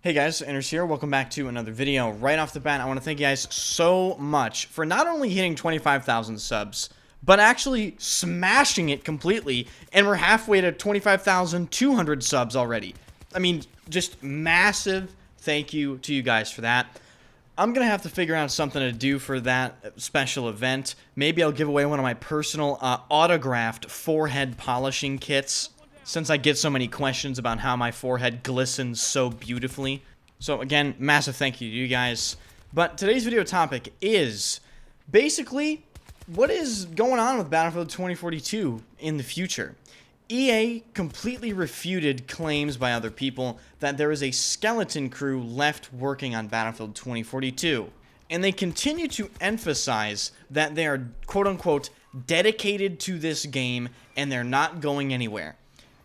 Hey guys, Anders here. Welcome back to another video. Right off the bat, I want to thank you guys so much for not only hitting 25,000 subs, but actually smashing it completely, and we're halfway to 25,200 subs already. I mean, just massive thank you to you guys for that. I'm going to have to figure out something to do for that special event. Maybe I'll give away one of my personal autographed forehead polishing kits, since I get so many questions about how my forehead glistens so beautifully. So again, massive thank you to you guys. But today's video topic is basically what is going on with Battlefield 2042 in the future. EA completely refuted claims by other people that there is a skeleton crew left working on Battlefield 2042. And they continue to emphasize that they are quote-unquote dedicated to this game and they're not going anywhere.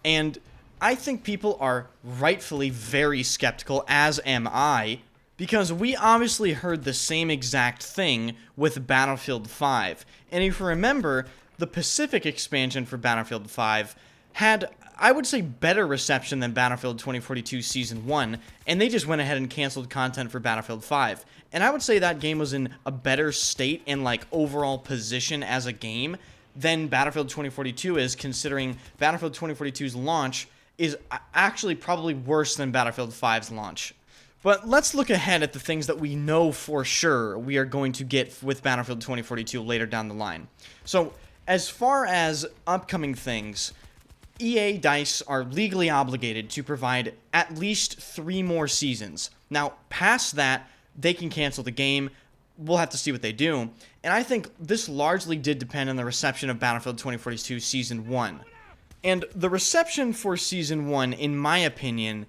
And I think people are rightfully very skeptical, as am I, because we obviously heard the same exact thing with Battlefield 5. And if you remember, the Pacific expansion for Battlefield 5 had, I would say, better reception than Battlefield 2042 Season 1, and they just went ahead and canceled content for Battlefield 5. And I would say that game was in a better state and, like, overall position as a game than Battlefield 2042 is, considering Battlefield 2042's launch is actually probably worse than Battlefield 5's launch. But let's look ahead at the things that we know for sure we are going to get with Battlefield 2042 later down the line. So, as far as upcoming things, EA DICE are legally obligated to provide at least 3 more seasons. Now, past that, they can cancel the game. We'll have to see what they do. And I think this largely did depend on the reception of Battlefield 2042 Season 1. And the reception for Season 1, in my opinion,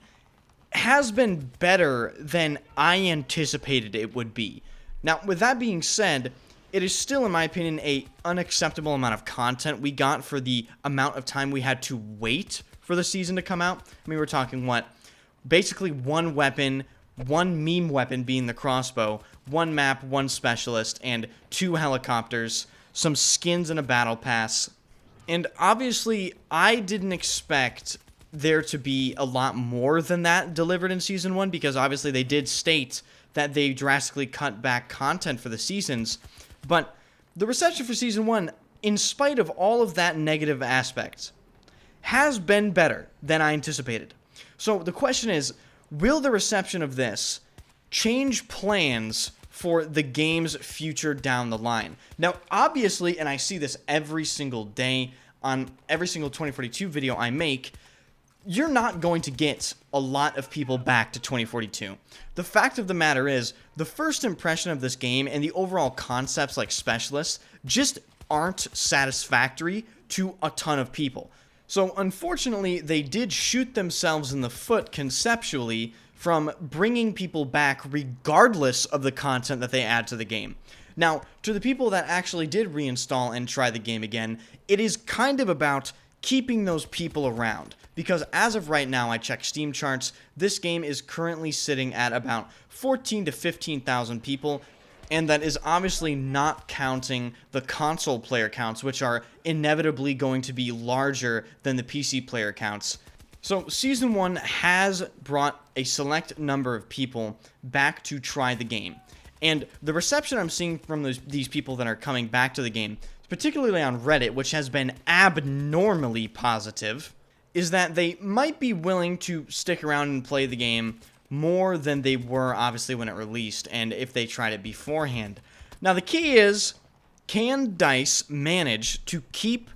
has been better than I anticipated it would be. Now, with that being said, it is still, in my opinion, an unacceptable amount of content we got for the amount of time we had to wait for the season to come out. I mean, we're talking, what? Basically one weapon, one meme weapon being the crossbow, one map, one specialist, and 2 helicopters, some skins and a battle pass. And obviously, I didn't expect there to be a lot more than that delivered in Season 1, because obviously they did state that they drastically cut back content for the seasons. But the reception for Season 1, in spite of all of that negative aspects, has been better than I anticipated. So the question is, will the reception of this change plans for the game's future down the line? Now, obviously, and I see this every single day on every single 2042 video I make, you're not going to get a lot of people back to 2042. The fact of the matter is, the first impression of this game and the overall concepts like Specialists just aren't satisfactory to a ton of people. So, unfortunately, they did shoot themselves in the foot conceptually from bringing people back regardless of the content that they add to the game. Now, to the people that actually did reinstall and try the game again, it is kind of about keeping those people around. Because as of right now, I checked Steam charts, this game is currently sitting at about 14 to 15,000 people, and that is obviously not counting the console player counts, which are inevitably going to be larger than the PC player counts. So Season 1 has brought a select number of people back to try the game. And the reception I'm seeing from these people that are coming back to the game, particularly on Reddit, which has been abnormally positive, is that they might be willing to stick around and play the game more than they were obviously when it released and if they tried it beforehand. Now the key is, can DICE manage to keep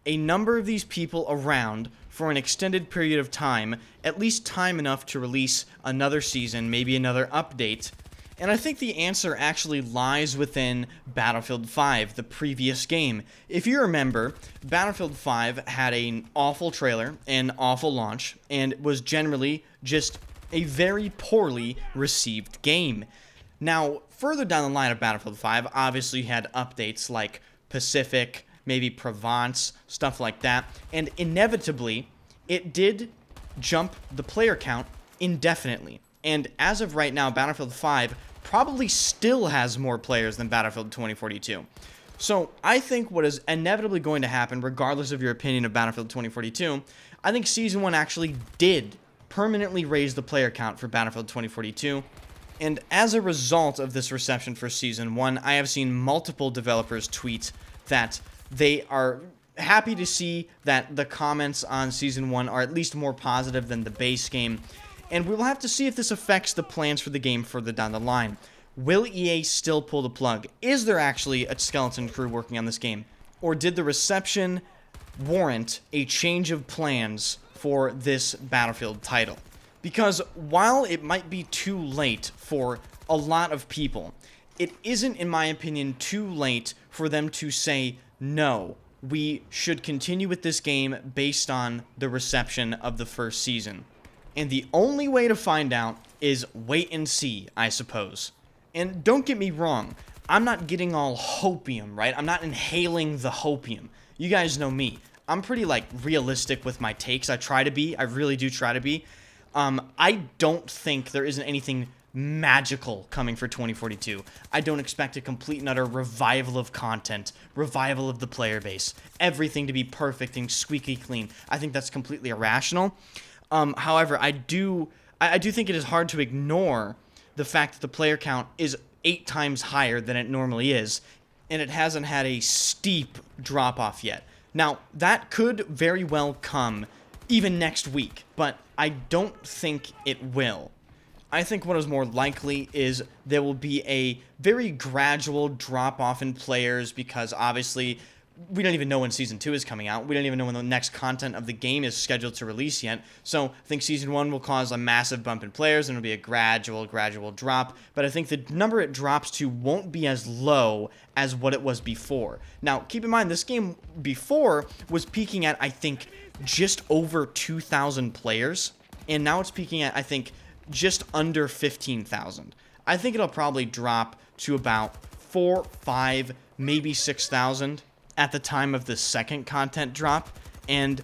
a number of these people around for an extended period of time, at least time enough to release another season, maybe another update? And I think the answer actually lies within Battlefield 5, the previous game. If you remember, Battlefield 5 had an awful trailer, an awful launch, and was generally just a very poorly received game. Now, further down the line of Battlefield 5, obviously you had updates like Pacific, maybe Provence, stuff like that, and inevitably, it did jump the player count indefinitely. And as of right now, Battlefield 5 probably still has more players than Battlefield 2042. So I think what is inevitably going to happen, regardless of your opinion of Battlefield 2042, I think Season 1 actually did permanently raise the player count for Battlefield 2042. And as a result of this reception for Season 1, I have seen multiple developers tweet that they are happy to see that the comments on Season 1 are at least more positive than the base game, and we will have to see if this affects the plans for the game further down the line. Will EA still pull the plug? Is there actually a skeleton crew working on this game? Or did the reception warrant a change of plans for this Battlefield title? Because while it might be too late for a lot of people, it isn't, in my opinion, too late for them to say, no, we should continue with this game based on the reception of the first season. And the only way to find out is wait and see, I suppose. And don't get me wrong, I'm not getting all hopium, right? I'm not inhaling the hopium. You guys know me. I'm pretty, realistic with my takes. I try to be. I really do try to be. I don't think there isn't anything magical coming for 2042. I don't expect a complete and utter revival of content, revival of the player base, everything to be perfect and squeaky clean. I think that's completely irrational. However, I do think it is hard to ignore the fact that the player count is 8 times higher than it normally is, and it hasn't had a steep drop-off yet. Now, that could very well come even next week, but I don't think it will. I think what is more likely is there will be a very gradual drop-off in players because obviously we don't even know when Season 2 is coming out. We don't even know when the next content of the game is scheduled to release yet. So I think Season 1 will cause a massive bump in players and it'll be a gradual drop. But I think the number it drops to won't be as low as what it was before. Now, keep in mind, this game before was peaking at, I think, just over 2,000 players. And now it's peaking at, I think, just under 15,000. I think it'll probably drop to about 4, 5, maybe 6,000 at the time of the second content drop, and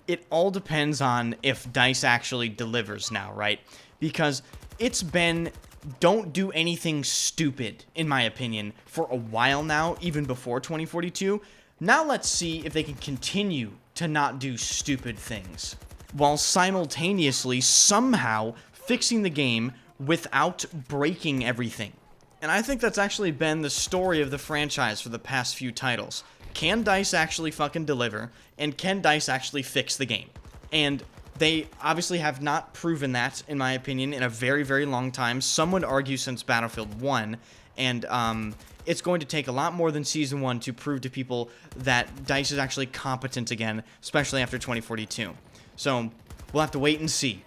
it all depends on if DICE actually delivers now, right? Because it's been don't do anything stupid, in my opinion, for a while now, even before 2042. Now let's see if they can continue to not do stupid things, while simultaneously somehow fixing the game without breaking everything. And I think that's actually been the story of the franchise for the past few titles. Can DICE actually fucking deliver? And can DICE actually fix the game? And they obviously have not proven that, in my opinion, in a very, very long time. Some would argue since Battlefield 1. And it's going to take a lot more than Season 1 to prove to people that DICE is actually competent again, especially after 2042. So we'll have to wait and see.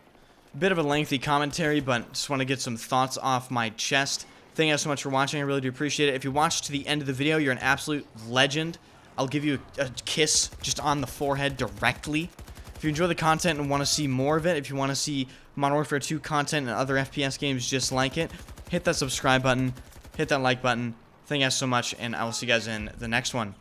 Bit of a lengthy commentary, but just want to get some thoughts off my chest. Thank you guys so much for watching. I really do appreciate it. If you watched to the end of the video, you're an absolute legend. I'll give you a kiss just on the forehead directly. If you enjoy the content and want to see more of it, if you want to see Modern Warfare 2 content and other FPS games just like it, hit that subscribe button, hit that like button. Thank you guys so much, and I will see you guys in the next one.